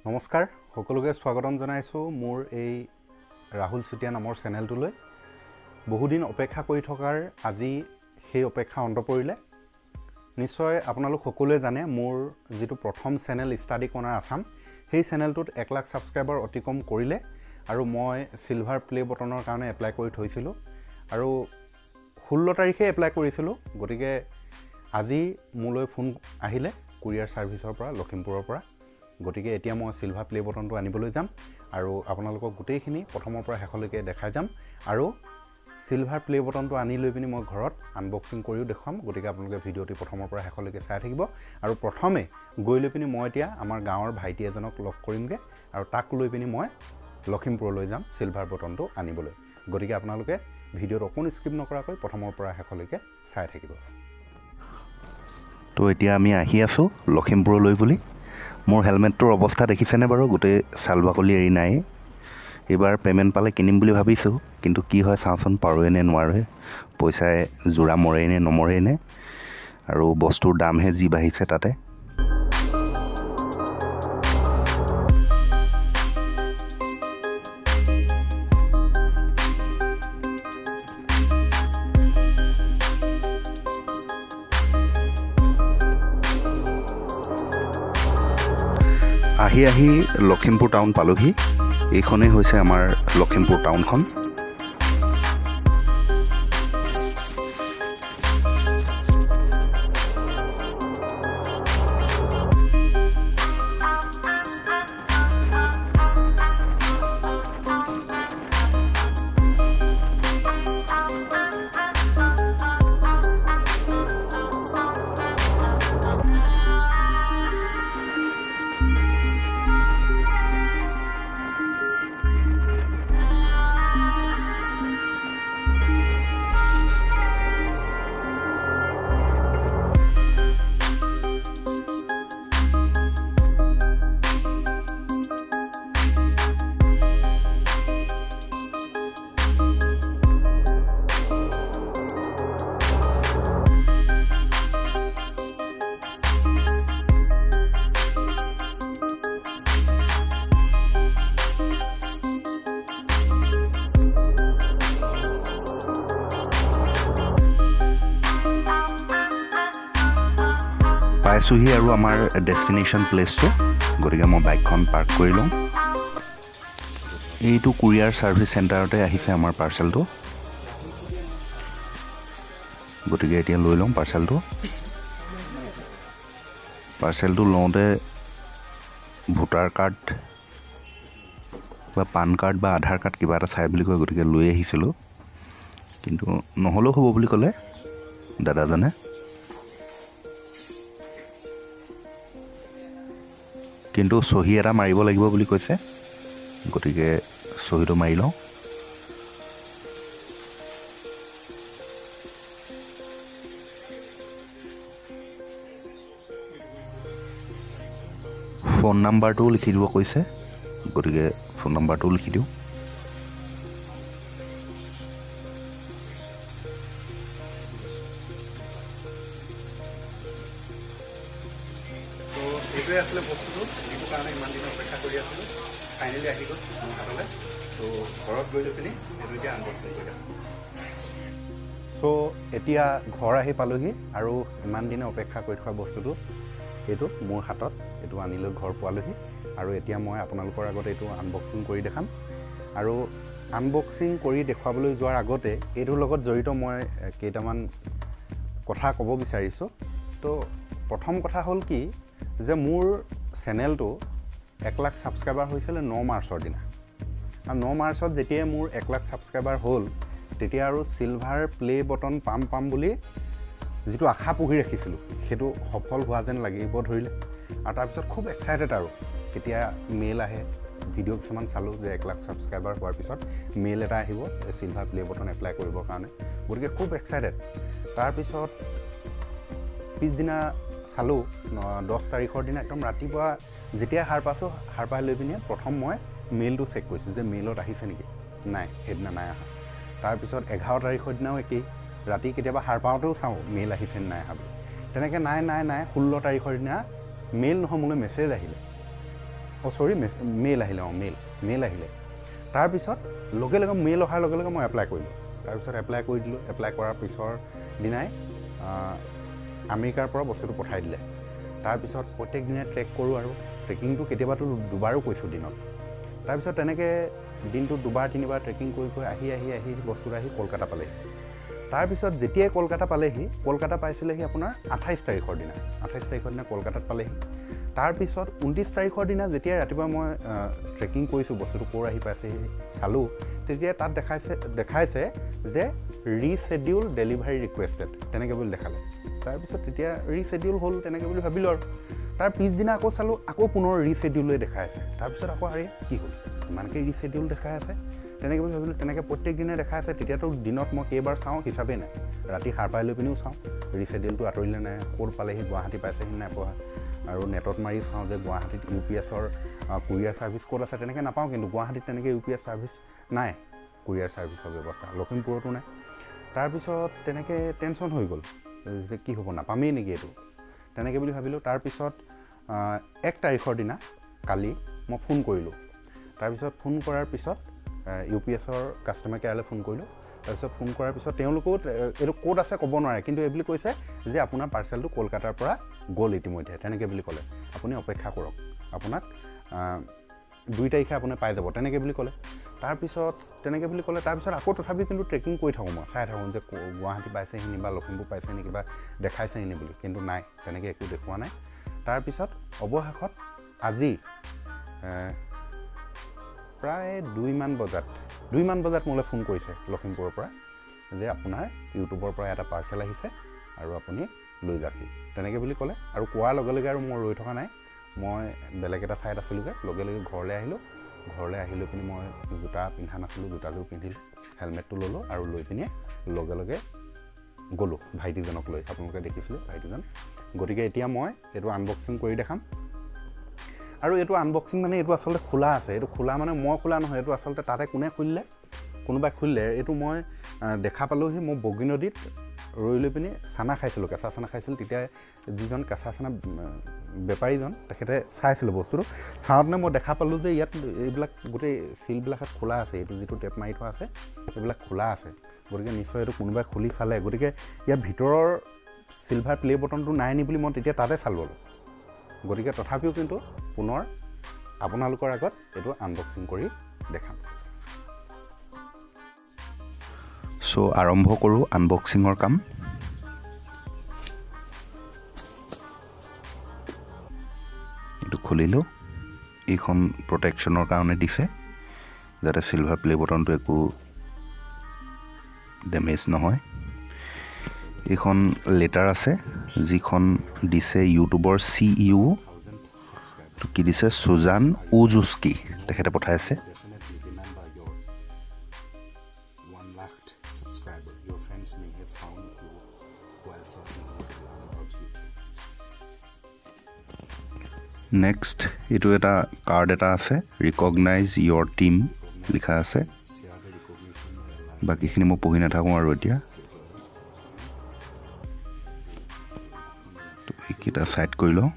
নমস্কাৰ সকলোকে স্বাগতম জনাইছো মোৰ এই ৰাহুল চুটিয়া নামৰ চেনেলটোলৈ বহুদিন অপেক্ষা কৰি থকাৰ আজি সেই অপেক্ষা অন্ত পৰিলে নিশ্চয় আপোনালোক সকলোৱে জানে মোৰ যেটো প্ৰথম চেনেল ষ্টাডি কৰ্নাৰ আসাম সেই চেনেলটোত 1 লাখ সাবস্ক্ৰাইবাৰ অতিক্ৰম কৰিলে আৰু মই সিলভাৰ প্লে বটনৰ কাৰণে এপ্লাই কৰি থৈছিলো আৰু 16 তাৰিখে এপ্লাই কৰিছিলো গতিকে আজি মোলৈ ফোন আহিলে কুৰিয়াৰ সাৰ্ভিসৰ পৰা লখিমপুৰৰ পৰা গতিকে এতিয়া মই সিলভাৰ প্লে বটনটো আনিবলৈ যাম আৰু আপোনালোকক গোটেইখিনি প্ৰথমৰ পৰা শেষলৈকে দেখাই যাম আৰু সিলভাৰ প্লে বটনটো আনি লৈ পিনি মই ঘৰত আনবক্সিং কৰিও দেখাম গতিকে আপোনালোকে ভিডিওটি প্ৰথমৰ পৰা শেষলৈকে চাই থাকিব আৰু প্ৰথমে গৈ লৈ পিনি মই এতিয়া আমাৰ গাঁৱৰ ভাইটি এজনক লগ কৰিমগে আৰু তাক লৈ পিনি মই লখিমপুৰলৈ যাম সিলভাৰ বটনটো আনিবলৈ গতিকে আপোনালোকে ভিডিওটো অকণ স্কিপ নকৰাকৈ প্ৰথমৰ পৰা শেষলৈকে চাই থাকিব তো এতিয়া আমি আহি আছো লখিমপুৰলৈ বুলি মোৰ হেলমেটটোৰ অৱস্থা দেখিছেনে বাৰু গোটেই সালবাকলি এৰি নাই এবাৰ পেমেন্ট পালে কিনিম বুলি ভাবিছো কিন্তু কি হয় চাওঁচোন পাৰোৱে নে নোৱাৰে পইচাই জোৰা মৰে নে নমৰে নে আৰু বস্তুৰ দামহে যি বাঢ়িছে তাতে আহি লখিমপুৰ টাউন পালোহি এইখনে হৈছে আমাৰ লখিমপুৰ টাউনখন পাইছোহি আৰু আমাৰ ডেষ্টিনেশ্যন প্লেচটো গতিকে মই বাইকখন পাৰ্ক কৰি লওঁ এইটো কুৰিয়াৰ সাৰ্ভিস চেণ্টাৰতে আহিছে আমাৰ পাৰ্চেলটো গতিকে এতিয়া লৈ লওঁ পাৰ্চেলটো লওঁতে ভোটাৰ কাৰ্ড বা পান কাৰ্ড বা আধাৰ কাৰ্ড কিবা এটা চাই বুলি কয় গতিকে লৈ আহিছিলোঁ কিন্তু নহ'লেও হ'ব বুলি ক'লে দাদাজনে কিন্তু সহি এটা মাৰিব লাগিব বুলি কৈছে গতিকে সহিটো মাৰি লওঁ ফোন নাম্বাৰটো লিখি দিব কৈছে গতিকে ফোন নাম্বাৰটো লিখি দিওঁ এইটোৱে আসলে বস্তুটো যিটো কাৰণে ইমান দিন অপেক্ষা কৰি আছিলোঁ ফাইনেলি আহি গ'ল মোৰ হাতলৈ তো ঘৰত গৈ লৈ পিনি এইটো এতিয়া আনবক্সিং কৰিম চ' এতিয়া ঘৰ আহি পালোহি আৰু ইমান দিনে অপেক্ষা কৰি থকা বস্তুটো এইটো মোৰ হাতত এইটো আনি লৈ ঘৰ পোৱালোহি আৰু এতিয়া মই আপোনালোকৰ আগত এইটো আনবক্সিং কৰি দেখাম আৰু আনবক্সিং কৰি দেখুৱাবলৈ যোৱাৰ আগতে এইটোৰ লগত জড়িত মই কেইটামান কথা ক'ব বিচাৰিছোঁ তো প্ৰথম কথা হ'ল কি যে মোৰ চেনেলটো 1 লাখ সাবস্ক্ৰাইবাৰ হৈছিল 9 মাৰ্চৰ দিনা আৰু 9 মাৰ্চত যেতিয়া মোৰ 1 লাখ সাবস্ক্ৰাইবাৰ হ'ল তেতিয়া আৰু সিলভাৰ প্লে বটন পাম বুলি যেটো আশা পুহি ৰাখিছিলোঁ সেইটো সফল হোৱা যেন লাগিব ধৰিলে আৰু তাৰ পিছত খুব এক্সাইটেড আৰু কেতিয়া মেইল আহে ভিডিও কিছুমান চালোঁ যে 1 লাখ সাবস্ক্ৰাইবাৰ হোৱাৰ পিছত মেইল এটা আহিব সিলভাৰ প্লে বটন এপ্লাই কৰিবৰ কাৰণে গতিকে খুব এক্সাইটেড তাৰ পিছত পিছদিনা চালোঁ 10 তাৰিখৰ দিনা একদম ৰাতিপুৱা যেতিয়া হাৰ পাই লৈ পিনে প্ৰথম মই মেইলটো চেক কৰিছোঁ যে মেইলত আহিছে নেকি নাই সেইদিনা নাই আহা তাৰপিছত 11 তাৰিখৰ দিনাও একেই ৰাতি কেতিয়াবা হার পাওঁতেও চাওঁ মেইল আহিছে নাই আহা বুলি তেনেকৈ নাই 16 তাৰিখৰ দিনা মেইল নহয় মোলৈ মেছেজ আহিলে সৰি মেইল আহিলে মেইল আহিলে তাৰপিছত লগে লগে মেইল অহাৰ লগে লগে মই এপ্লাই কৰিলোঁ তাৰপিছত এপ্লাই কৰি দিলোঁ এপ্লাই কৰাৰ পিছৰ দিনাই আমেৰিকাৰ পৰা বস্তুটো পঠাই দিলে তাৰপিছত প্ৰত্যেক দিনাই ট্ৰেক কৰোঁ আৰু ট্ৰেকিংটো কেতিয়াবাতো দুবাৰো কৈছোঁ দিনত তাৰপিছত তেনেকৈ দিনটো দুবাৰ তিনিবাৰ ট্ৰেকিং কৰি আহি বস্তুটো আহি কলকাতা পালেহি তাৰপিছত যেতিয়াই কলকাতা পালেহি কলকাতা পাইছিলেহি আপোনাৰ 28 তাৰিখৰ দিনা কলকাতাত পালেহি তাৰপিছত 29 তাৰিখৰ দিনা যেতিয়া ৰাতিপুৱা মই ট্ৰেকিং কৰিছোঁ বস্তুটো ক'ৰ আহি পাইছেহি চালোঁ তেতিয়া তাত দেখাইছে যে ৰিশ্বেডিউল ডেলিভাৰী ৰিকুৱেষ্টেড তেনেকৈ বুলি দেখালে তাৰপিছত তেতিয়া ৰিশ্বেডিউল হ'ল তেনেকৈ বুলি ভাবিলোঁ আৰু তাৰ পিছদিনা আকৌ চালোঁ আকৌ পুনৰ ৰিশ্বেডিউলে দেখাই আছে তাৰপিছত আকৌ আৰে কি হ'ল ইমানকৈ ৰিশ্বেডিউল দেখাই আছে তেনেকৈ বুলি ভাবিলোঁ তেনেকৈ প্ৰত্যেক দিনে দেখাই আছে তেতিয়াতো দিনত মই কেইবাৰ চাওঁ হিচাপেই নাই ৰাতি সাৰ পাই লৈ পিনিও চাওঁ ৰিশ্বেডিউলটো আঁতৰিলে নাই ক'ত পালেহি গুৱাহাটী পাইছেহি নাই পোৱা আৰু নেটত মাৰি চাওঁ যে গুৱাহাটীত UPSৰ কুৰিয়াৰ ছাৰ্ভিচ ক'ত আছে তেনেকৈ নাপাওঁ কিন্তু গুৱাহাটীত তেনেকৈ UPS ছাৰ্ভিচ নাই কুৰিয়াৰ ছাৰ্ভিচৰ ব্যৱস্থা লখিমপুৰতো নাই তাৰপিছত তেনেকৈ টেনশ্যন হৈ গ'ল যে কি হ'ব নাপামেই নেকি এইটো তেনেকৈ বুলি ভাবিলোঁ তাৰপিছত 1 তাৰিখৰ দিনা কালি মই ফোন কৰিলোঁ তাৰপিছত ফোন কৰাৰ পিছত UPSৰ কাষ্টমাৰ কেয়াৰলৈ ফোন কৰিলোঁ তাৰপিছত ফোন কৰাৰ পিছত তেওঁলোকেও এইটো ক'ত আছে ক'ব নোৱাৰে কিন্তু এই বুলি কৈছে যে আপোনাৰ পাৰ্চেলটো কলকাতাৰ পৰা গ'ল ইতিমধ্যে তেনেকৈ বুলি ক'লে আপুনি অপেক্ষা কৰক আপোনাক 2 তাৰিখে আপুনি পাই যাব তেনেকৈ বুলি ক'লে তাৰপিছত তেনেকৈ বুলি ক'লে তাৰপিছত আকৌ তথাপি কিন্তু ট্ৰেকিং কৰি থাকোঁ মই চাই থাকোঁ যে গুৱাহাটী পাইছেহি নি বা লখিমপুৰ পাইছে নি কিবা দেখাইছেহি নি বুলি কিন্তু নাই তেনেকৈ একো দেখুওৱা নাই তাৰপিছত অৱশেষত আজি প্ৰায় 2 মান বজাত মোলৈ ফোন কৰিছে লখিমপুৰৰ পৰা যে আপোনাৰ ইউটিউবৰ পৰা এটা পাৰ্চেল আহিছে আৰু আপুনি লৈ যাবহি তেনেকৈ বুলি ক'লে আৰু কোৱাৰ লগে লগে আৰু মই ৰৈ থকা নাই মই বেলেগ এটা ঠাইত আছিলোঁগৈ লগে লগে ঘৰলৈ আহিলোঁ ঘৰলৈ আহি লৈ পিনি মই জোতা পিন্ধা নাছিলোঁ জোতাযোৰ পিন্ধিলোঁ হেলমেটটো ল'লোঁ আৰু লৈ পিনি লগে লগে গ'লোঁ ভাইটিজনক লৈ আপোনালোকে দেখিছিলে ভাইটিজন গতিকে এতিয়া মই এইটো আনবক্সিং কৰি দেখাম আৰু এইটো আনবক্সিং মানে এইটো আচলতে খোলা আছে এইটো খোলা মানে মই খোলা নহয় এইটো আচলতে তাতে কোনে খুলিলে কোনোবাই খুলিলে এইটো মই দেখা পালোঁহি মই বগিনদীত ৰৈ লৈ পিনি চানা খাইছিলোঁ কেঁচা চানা খাইছিলোঁ তেতিয়া যিজন কেঁচা চানা বেপাৰীজন তেখেতে চাইছিলোঁ বস্তুটো চাওঁতে মই দেখা পালোঁ যে ইয়াত এইবিলাক গোটেই চিলবিলাকত খোলা আছে এইটো যিটো টেপ মাৰি থোৱা আছে এইবিলাক খোলা আছে গতিকে নিশ্চয় এইটো কোনোবাই খুলি চালে গতিকে ইয়াৰ ভিতৰৰ চিলভাৰ প্লে বটনটো নাই নি বুলি মই তেতিয়া তাতে চালোঁ গতিকে তথাপিও কিন্তু পুনৰ আপোনালোকৰ আগত এইটো আনবক্সিং কৰি দেখাম চ' আৰম্ভ কৰোঁ আনবক্সিঙৰ কাম এইটো খুলিলোঁ এইখন প্ৰটেকশ্যনৰ কাৰণে দিছে যাতে চিলভাৰ প্লে বটনটো একো ডেমেজ নহয় এইখন লেটাৰ আছে যিখন দিছে ইউটিউবৰ CEO কি দিছে সুজান উজুস্কি তেখেতে পঠাইছে নেক্সট এইটো এটা কাৰ্ড এটা আছে ৰিকগনাইজ ইয়ৰ টিম লিখা আছে বাকীখিনি মই পঢ়ি নাথাকোঁ আৰু এতিয়া এইকেইটা ছাইড কৰি লওঁ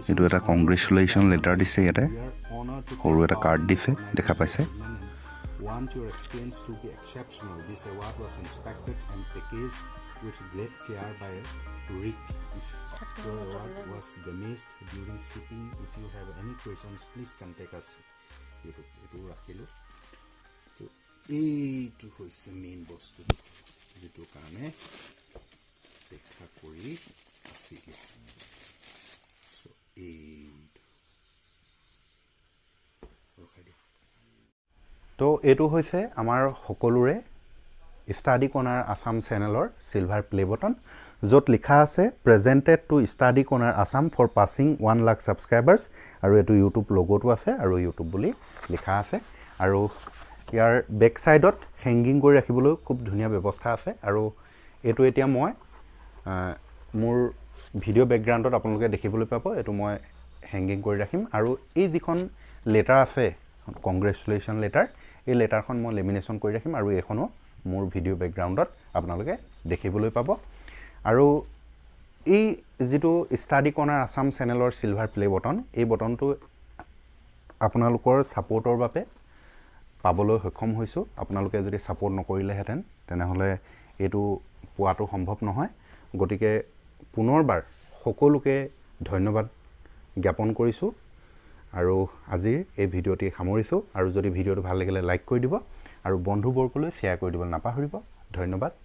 এইটো এটা কংগ্ৰেচুলেশ্যন লেটাৰ দিছে ইয়াতে সৰু এটা কাৰ্ড দিছে দেখা পাইছে Want your experience to be exceptional. This award was inspected and packaged with great care by Rick. If your award was damaged during shipping, if you have any questions, please contact us. Itu rakhilu. To eitu hoise main bostu jitu kane dekha kori asile. So eitu rakhidi. তো এইটো হৈছে আমাৰ সকলোৰে study corner Assam চেনেলৰ silver play button য'ত লিখা আছে presented to study corner Assam for passing 1 lakh subscribers আৰু এইটো ইউটিউব লগোটো আছে আৰু ইউটিউব বুলি লিখা আছে আৰু ইয়াৰ বেক ছাইডত হেংগিং কৰি ৰাখিবলৈ খুব ধুনীয়া ব্যৱস্থা আছে আৰু এইটো এতিয়া মই মোৰ ভিডিঅ' বেকগ্ৰাউণ্ডত আপোনালোকে দেখিবলৈ পাব এইটো মই হেংগিং কৰি ৰাখিম আৰু এই যিখন লেটাৰ আছে কংগ্ৰেচুলেশ্যন লেটাৰ এই লেটাৰখন মই লেমিনেশ্যন কৰি ৰাখিম আৰু এইখনো মোৰ ভিডিঅ' বেকগ্ৰাউণ্ডত আপোনালোকে দেখিবলৈ পাব আৰু এই যেটো ষ্টাডি কৰ্নাৰ আসাম চেনেলৰ সিলভাৰ প্লে বটন এই বটনটো আপোনালোকৰ সাপোৰ্টৰ বাবে পাবলৈ সক্ষম হৈছো আপোনালোকে যদি সাপোৰ্ট নকৰিলেহেঁতেন তেনেহলে এটো পোৱাটো সম্ভৱ নহয় গতিকে পুনৰবাৰ সকলোকে ধন্যবাদ জ্ঞাপন কৰিছো আৰু আজিৰ এই ভিডিঅ'টি সামৰিছো আৰু যদি ভিডিঅ'টো ভাল লাগিলে লাইক কৰি দিব আৰু বন্ধুবৰ্গলৈ শ্বেয়াৰ কৰি দিব নাপাহৰিব ধন্যবাদ